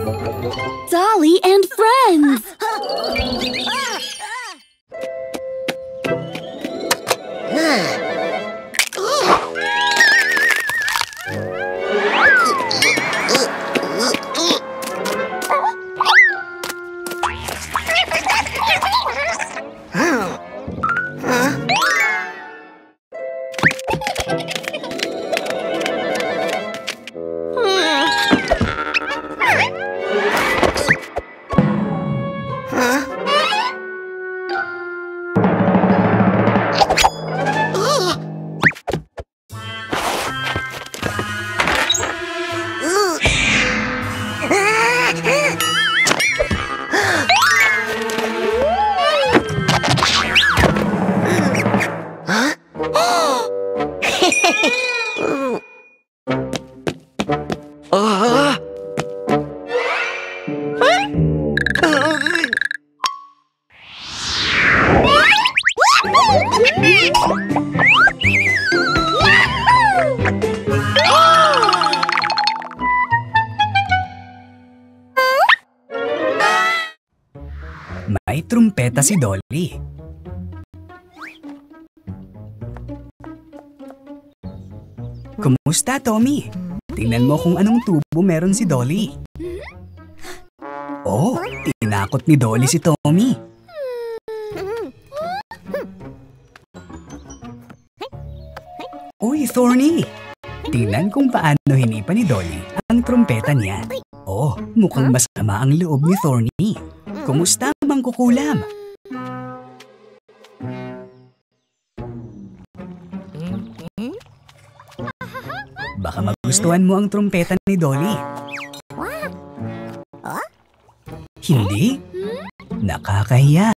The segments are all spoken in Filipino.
Dolly and Friends! May trumpeta si Dolly. Kumusta, Tommy? Tingnan mo kung anong tubo meron si Dolly. Oh, tinakot ni Dolly si Tommy. Uy, Thorny! Tingnan kung paano hinipa ni Dolly ang trumpeta niya. Oh, mukhang masama ang loob ni Thorny. Kumusta, Mangkukulam? Baka magustuhan mo ang trumpeta ni Dolly. Hindi? Nakakahiya.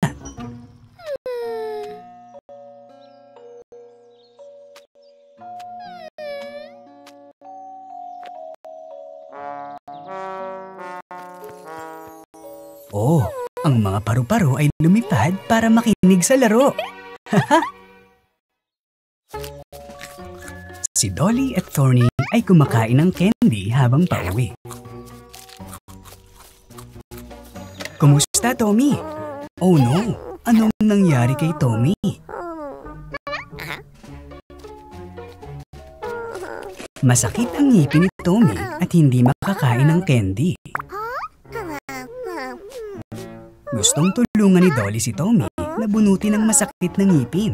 Oh, ang mga paru-paro ay lumipad para makinig sa laro. Si Dolly at Thorny ay kumakain ng candy habang pauwi. Kumusta, Tommy? Oh no, anong nangyari kay Tommy? Masakit ang ngipin ni Tommy at hindi makakain ng candy. Gustong tulungan ni Dolly si Tommy na bunutin ang masakit na ngipin.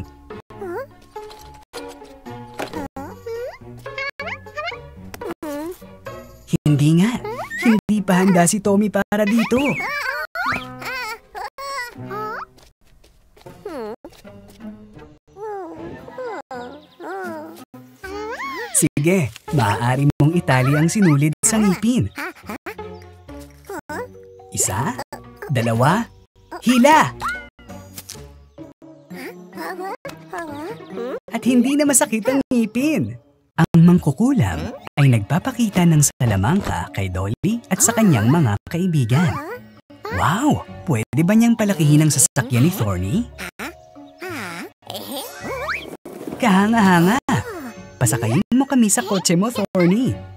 Hindi nga, hindi pa handa si Tommy para dito. Sige, maaari mong itali ang sinulid sa ngipin. Isa, dalawa, hila! At hindi na masakit ang ngipin. Ang Mangkukulam ay nagpapakita ng salamangka kay Dolly at sa kanyang mga kaibigan. Wow! Pwede ba niyang palakihin ang sasakyan ni Thorny? Kahanga-hanga! Pasakayin mo kami sa kotse mo, Thorny.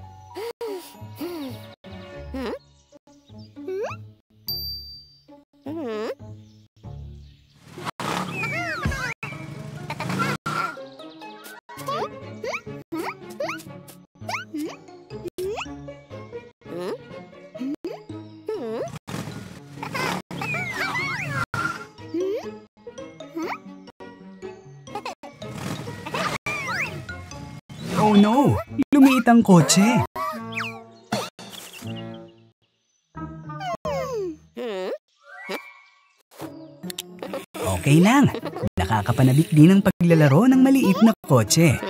Oh no! Lumiit ang kotse! Okay lang. Nakakapanabik din ang paglalaro ng maliit na kotse.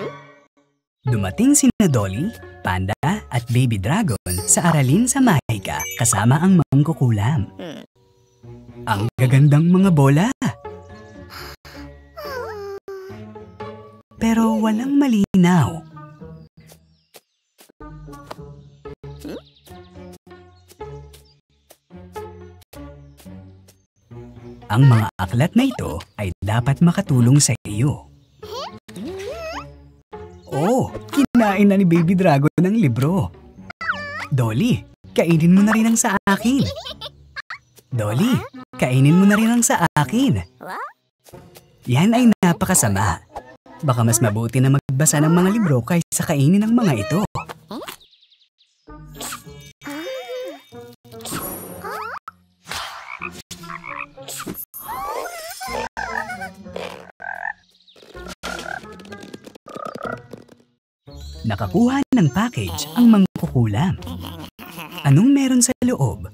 Dumating sina Dolly, Panda at Baby Dragon sa aralin sa Mahika kasama ang Mangkukulam. Ang gagandang mga bola! Pero walang malinaw. Ang mga aklat na ito ay dapat makatulong sa iyo. Oh, kinain na ni Baby Dragon ng libro. Dolly, kainin mo na rin ang sa akin. Dolly, kainin mo na rin ang sa akin. Yan ay napakasama. Baka mas mabuti na magbasa ng mga libro kaysa kainin ang mga ito. Nakakuha ng package ang mangkukulam. Anong meron sa loob?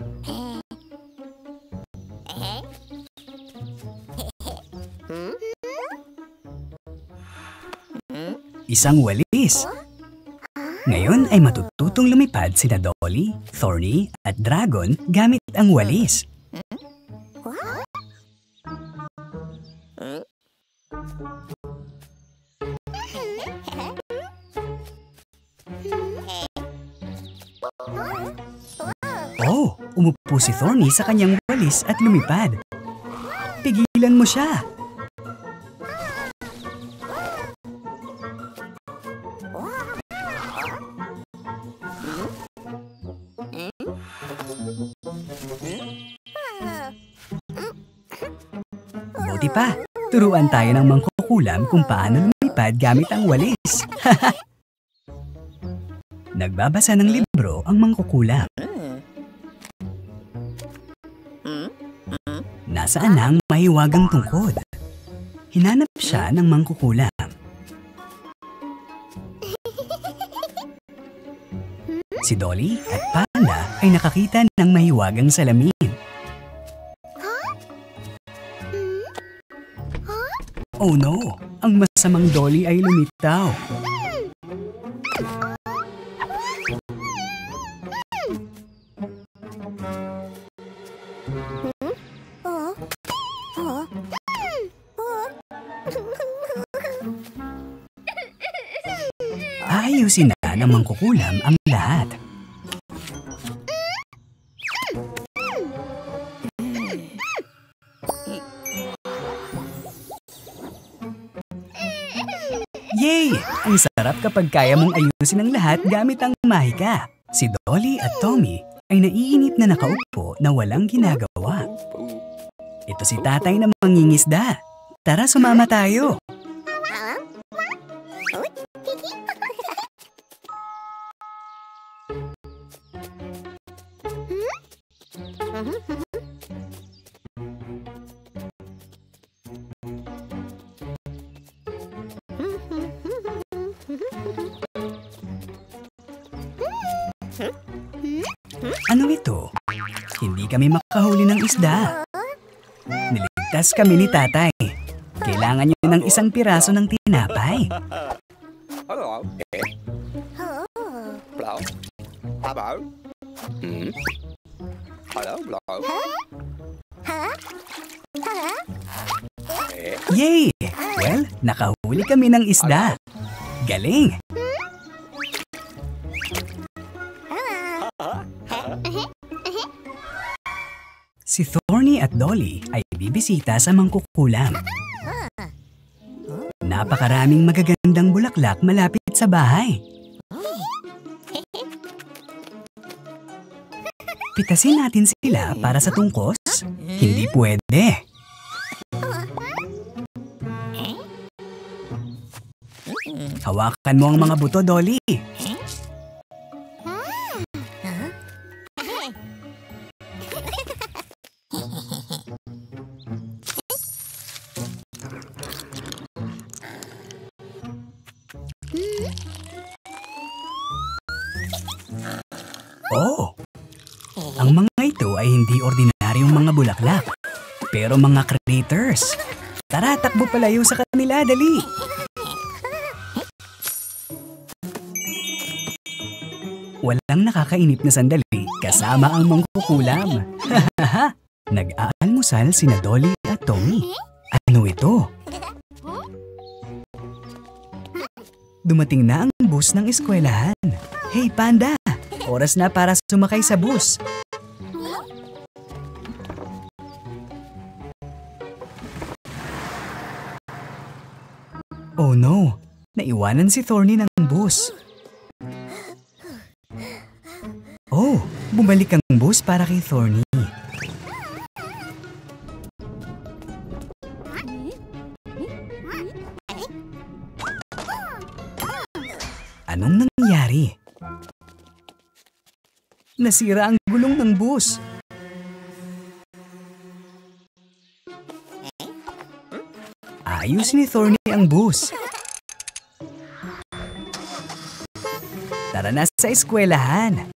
Isang walis. Ngayon ay matututong lumipad sina Dolly, Thorny at Dragon gamit ang walis. Oh, umupo si Thorny sa kanyang walis at lumipad. Pigilan mo siya. Buti pa, turuan tayo ng mangkukulam kung paano lumipad gamit ang walis. Nagbabasa ng libro ang mangkukulam. Nasaan na ang mahiwagang tungkod? Hinanap siya ng mangkukulam. Si Dolly at Panda ay nakakita ng mahiwagang salamin. Oh no! Ang masamang Dolly ay lumitaw. Ayusin na ng mangkukulam ang lahat. Yay! Ang sarap kapag kaya mong ayusin ang lahat gamit ang mahika. Si Dolly at Tommy ay naiinip na nakaupo na walang ginagawa. Ito si tatay na mangingisda. Tara, sumama tayo. Ano ito? Hindi kami makahuli ng isda. Niligtas kami ni tatay. Kailangan niyo ng isang piraso ng tinapay. Yay! Well, nakahuli kami ng isda. Galing! Si Thorny at Dolly ay bibisita sa mangkukulam. Napakaraming magagandang bulaklak malapit sa bahay. Pitasin natin sila para sa tungkos? Hindi pwede. Hawakan mo ang mga buto, Dolly. Oh! Ang mga ito ay hindi ordinaryong mga bulaklak, pero mga critters. Tara, takbo palayo sa kanila, dali! Walang nakakainip na sandali kasama ang mangkukulam. Nag-aalmusal sina Dolly at Tommy. Ano ito? Dumating na ang bus ng eskwelahan. Hey Panda! Oras na para sumakay sa bus. Oh no! Naiwanan si Thorny ng bus. Oh! bumalik ang bus para kay Thorny. Anong nangyari? Nasira ang gulong ng bus. Ayos ni Thorny ang bus. Tara na sa eskwelahan.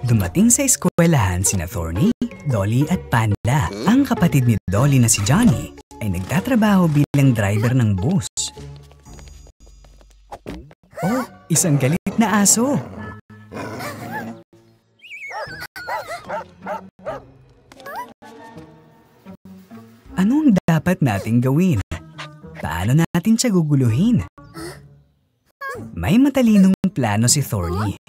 Dumating sa eskwelahan sina Thorny, Dolly at Panda. Ang kapatid ni Dolly na si Johnny ay nagtatrabaho bilang driver ng bus. Oh, isang galit na aso. Ano ang dapat nating gawin? Paano natin siya guguluhin? May matalinong plano si Thorny.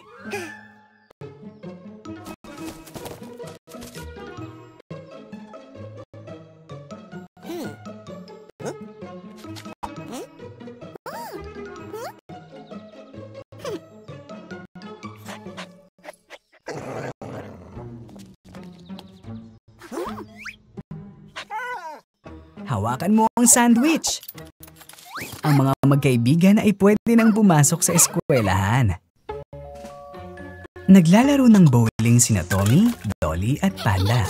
Hawakan mo ang sandwich. Ang mga magkaibigan ay pwede nang pumasok sa eskwelahan. Naglalaro ng bowling sina Tommy, Dolly at Panda.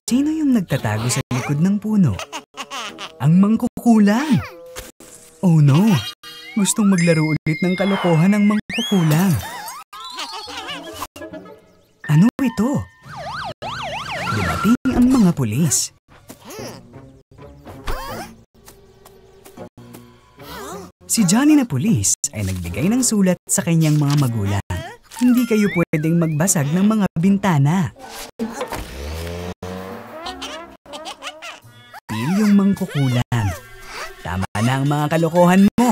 Sino yung nagtatago sa likod ng puno? Ang mangkukulang! Oh no! Gustong maglaro ulit ng kalokohan ng mangkukulang. Ano ito? Dumating ang mga pulis. Si Johnny na pulis ay nagbigay ng sulat sa kanyang mga magulang. Hindi kayo pwedeng magbasag ng mga bintana. Pil yung mangkukulam. Tama na ang mga kalokohan mo.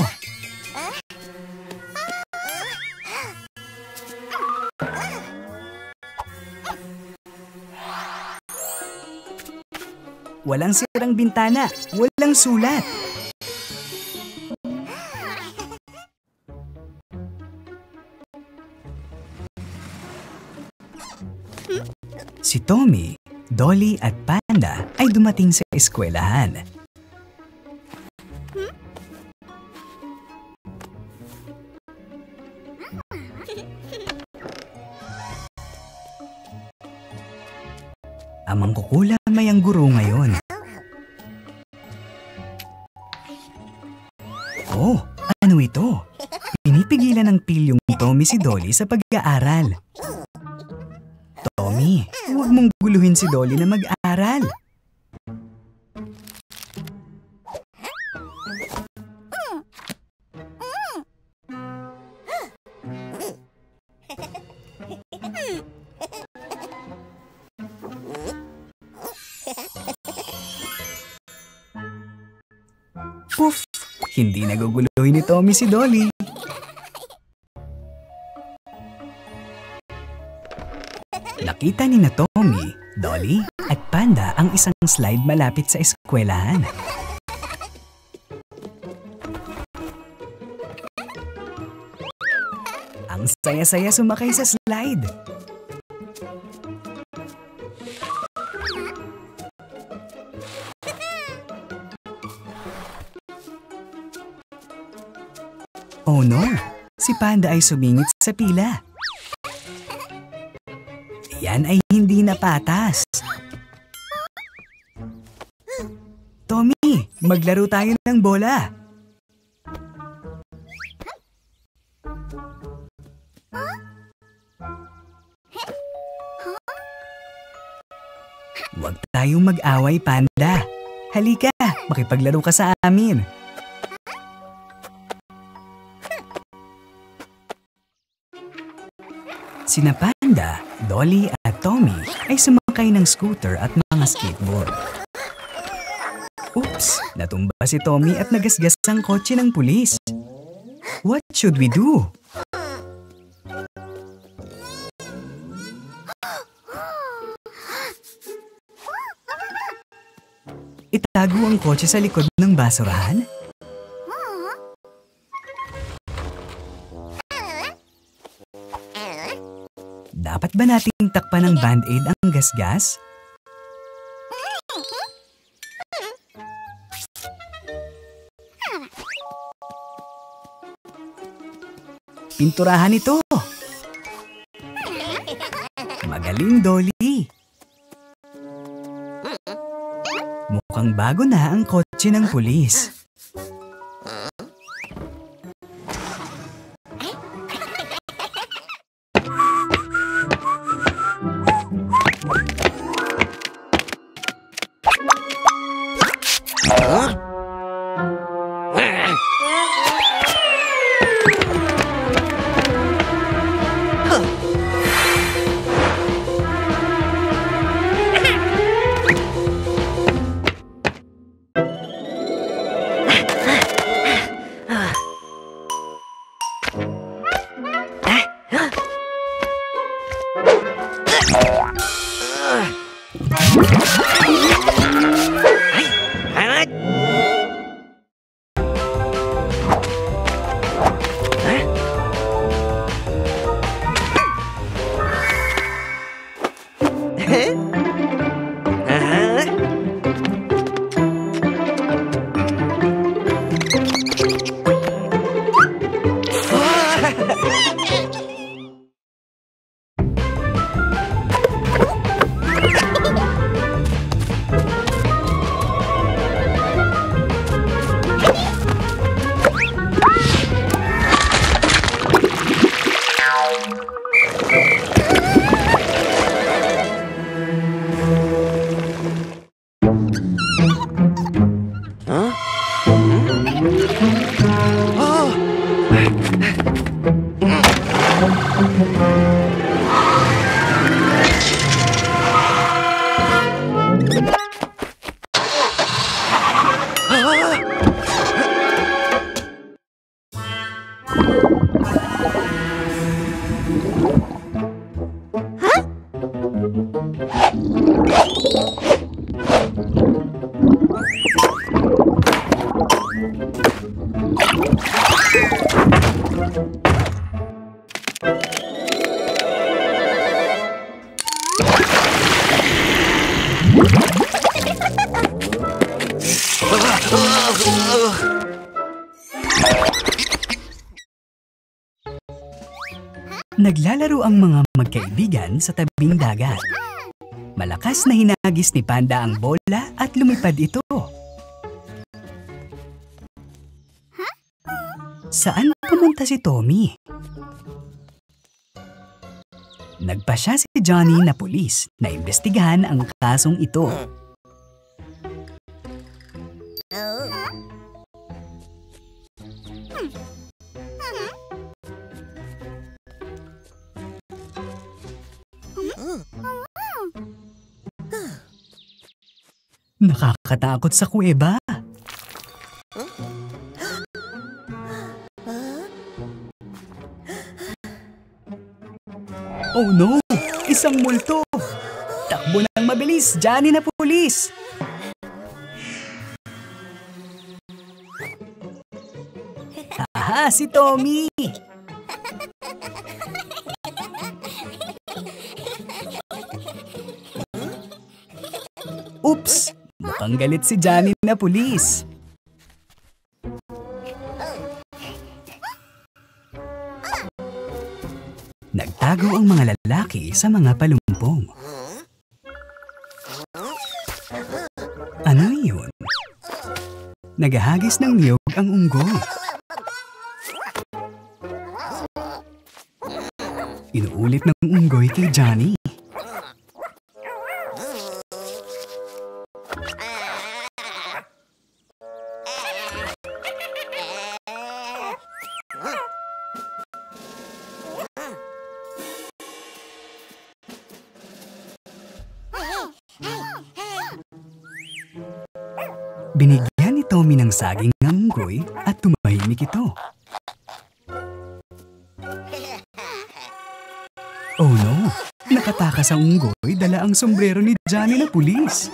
Walang sirang bintana, walang sulat. Si Tommy, Dolly at Panda ay dumating sa eskwelahan. Ang mangkukulamay ang guro ngayon. Oh, ano ito? Pinipigilan ng pilyong Tommy si Dolly sa pag-aaral. Tommy, huwag mong guluhin si Dolly na mag-aral. Poof! Hindi naguguluhin ni Tommy si Dolly. Nakita ni na Tommy, Dolly at Panda ang isang slide malapit sa eskwelahan. Ang saya-saya sumakay sa slide. Oh no! Si Panda ay sumingit sa pila. Yan ay hindi na patas. Tommy, maglaro tayo ng bola. Huwag tayong mag-away, Panda. Halika, makipaglaro ka sa amin. Sina Panda, Dolly at Tommy ay sumakay ng scooter at mga skateboard. Oops! Natumba si Tommy at nagasgas ang kotse ng pulis. What should we do? itago ang kotse sa likod ng basurahan? Dapat ba nating takpan ng band-aid ang gasgas? Pinturahan ito! Magaling, Dolly! Mukhang bago na ang kotse ng pulis. Naglalaro ang mga magkaibigan sa tabing dagat. Malakas na hinagis ni Panda ang bola at lumipad ito. Saan pumunta si Tommy? Nagpasya si Johnny na pulis na imbestigahan ang kasong ito. Nakakatakot sa kuweba. Oh no! Isang multo! Takbo ng mabilis, Johnny na pulis! Aha, si Tommy! Oops! Mukhang galit si Johnny na pulis. Nagtago ang mga lalaki sa mga palumpong. Ano yun? Nagahagis ng niyog ang unggoy. Inuulit ng unggoy kay Johnny. Binigyan ni Tommy ng saging ng unggoy at tumahimik ito. Oh no! Nakatakas ang unggoy dala ang sombrero ni Johnny na pulis.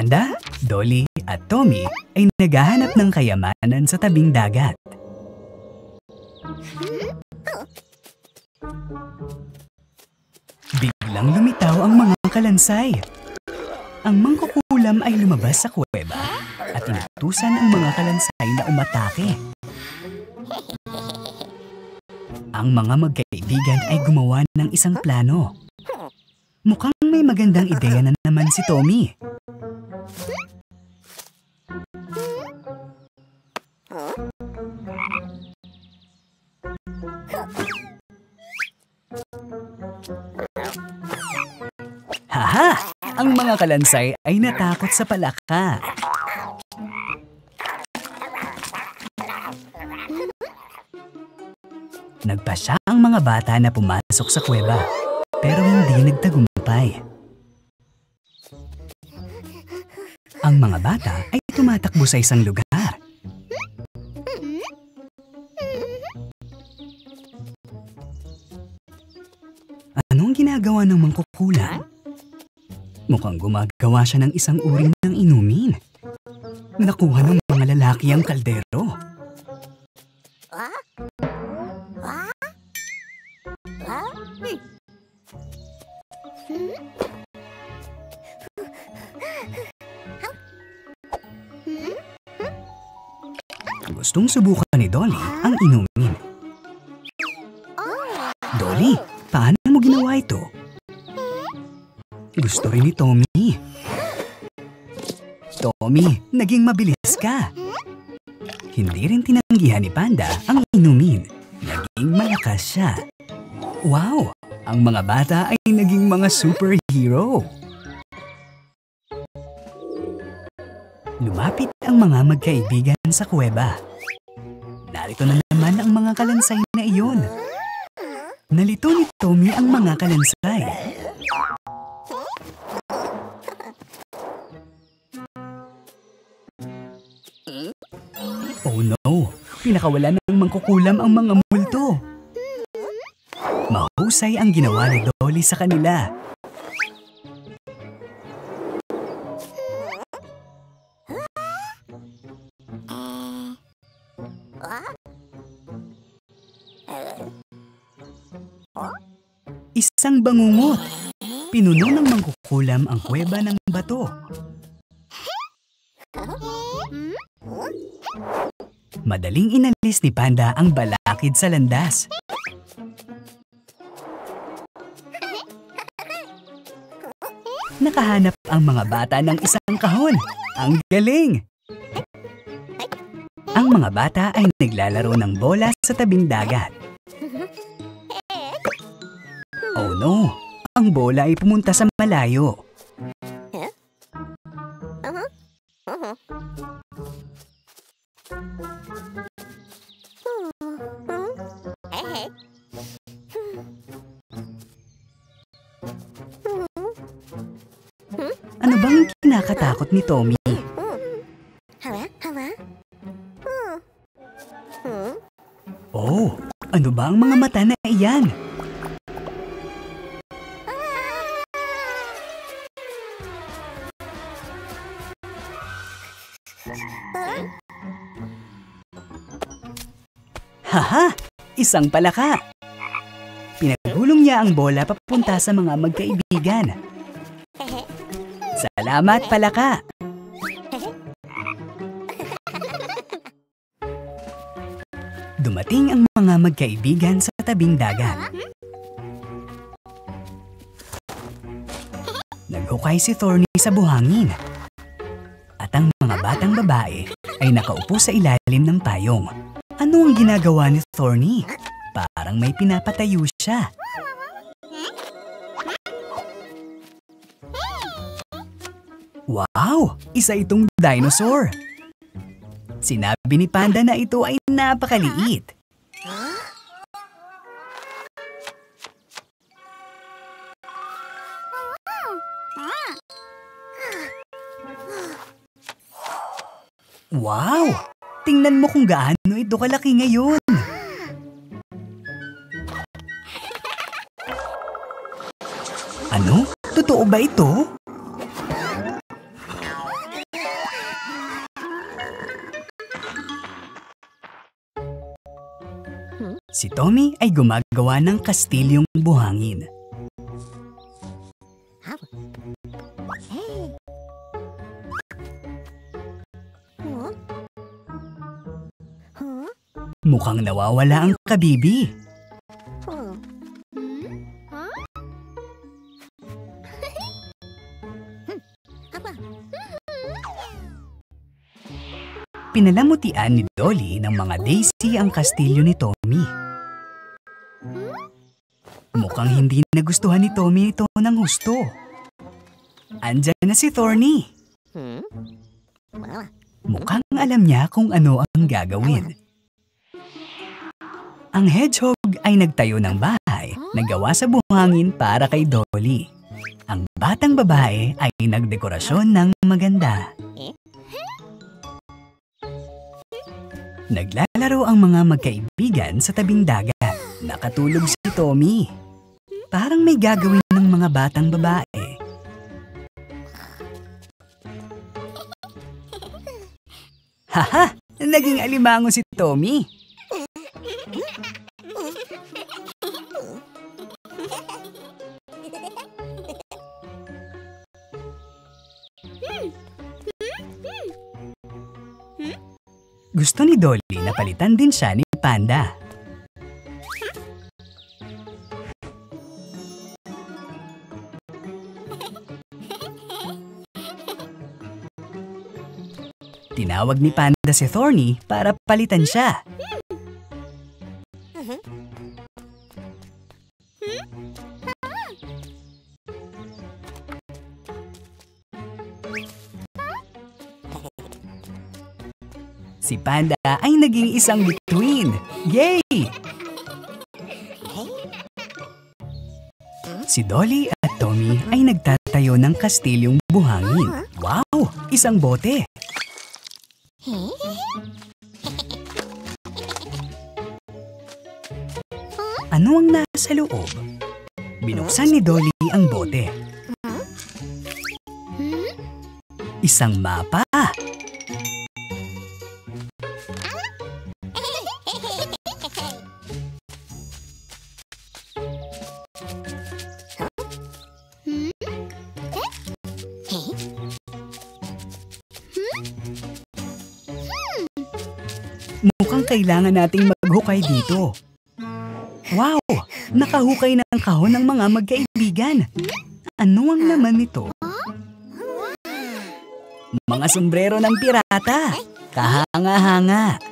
Panda, Dolly at Tommy ay naghahanap ng kayamanan sa tabing dagat. Biglang lumitaw ang mga kalansay. Ang mangkukulam ay lumabas sa kuweba at inutusan ang mga kalansay na umatake. Ang mga magkaibigan ay gumawa ng isang plano. Mukhang may magandang ideya na naman si Tommy. Haha! Ang mga kalansay ay natakot sa palaka. Nagpasya ang mga bata na pumasok sa kuweba, pero hindi nagtagumpay. Ang mga bata ay tumatakbo sa isang lugar. Anong ginagawa ng mangkukulam? Mukhang gumagawa siya ng isang uri ng inumin. Nakuha ng mga lalaki ang kaldero. Gustong subukan ni Dolly ang inumin. Dolly, paano mo ginawa ito? Gusto rin ni Tommy. Tommy, naging mabilis ka. Hindi rin tinanggihan ni Panda ang inumin. Naging malakas siya. Wow! Ang mga bata ay naging mga superhero. Lumapit ang mga magkaibigan sa kuweba. Narito na naman ang mga kalansay na iyon. Nalito ni Tommy ang mga kalansay. Oh no! Pinakawala ng mangkukulam ang mga multo. Mahusay ang ginawa ni Dolly sa kanila. Isang bangungot. Pinuno ng mangkukulam ang kuweba ng bato. Madaling inalis ni Panda ang balakid sa landas. Nakahanap ang mga bata ng isang kahon. Ang galing! Ang mga bata ay naglalaro ng bola sa tabing dagat. Oh no! Ang bola ay pumunta sa malayo. Ano bang kinakatakot ni Tommy? Oh, ano ba ang mga mata na iyan? Haha! Isang palaka! Pinagulong niya ang bola papunta sa mga magkaibigan. Salamat, palaka! Dumating ang mga magkaibigan sa tabing dagat. Naghukay si Thorny sa buhangin. At ang mga batang babae ay nakaupo sa ilalim ng payong. Ano ang ginagawa ni Thorny? Parang may pinapatayo siya. Wow! Isa itong dinosaur! Sinabi ni Panda na ito ay napakaliit. Wow! Tingnan mo kung gaano ito kalaki ngayon. Ano? Totoo ba ito? Si Tommy ay gumagawa ng kastilyong buhangin. Mukhang nawawala ang kabibi. Pinalamutian ni Dolly ng mga daisy ang kastilyo ni Tommy. Mukhang hindi nagustuhan ni Tommy ito ng husto. Andyan na si Thorny. Mukhang alam niya kung ano ang gagawin. Ang hedgehog ay nagtayo ng bahay na gawa sa buhangin para kay Dolly. Ang batang babae ay nagdekorasyon ng maganda. Naglalaro ang mga magkaibigan sa tabing dagat. Nakatulog si Tommy. Parang may gagawin ng mga batang babae. Haha! Naging alimango si Tommy. Gusto ni Dolly na palitan din siya ni Panda. Tinawag ni Panda si Thorny para palitan siya. Si Panda ay naging isang bituin. Yay! Si Dolly at Tommy ay nagtatayo ng kastilyong buhangin. Wow! Isang bote! Ano ang nasa loob? Binuksan ni Dolly ang bote. Isang mapa! Mukhang kailangan nating maghukay dito. Wow! Nakahukay na ang kahon ng mga magkaibigan. Ano ang laman nito? Mga sombrero ng pirata. Kahanga-hanga.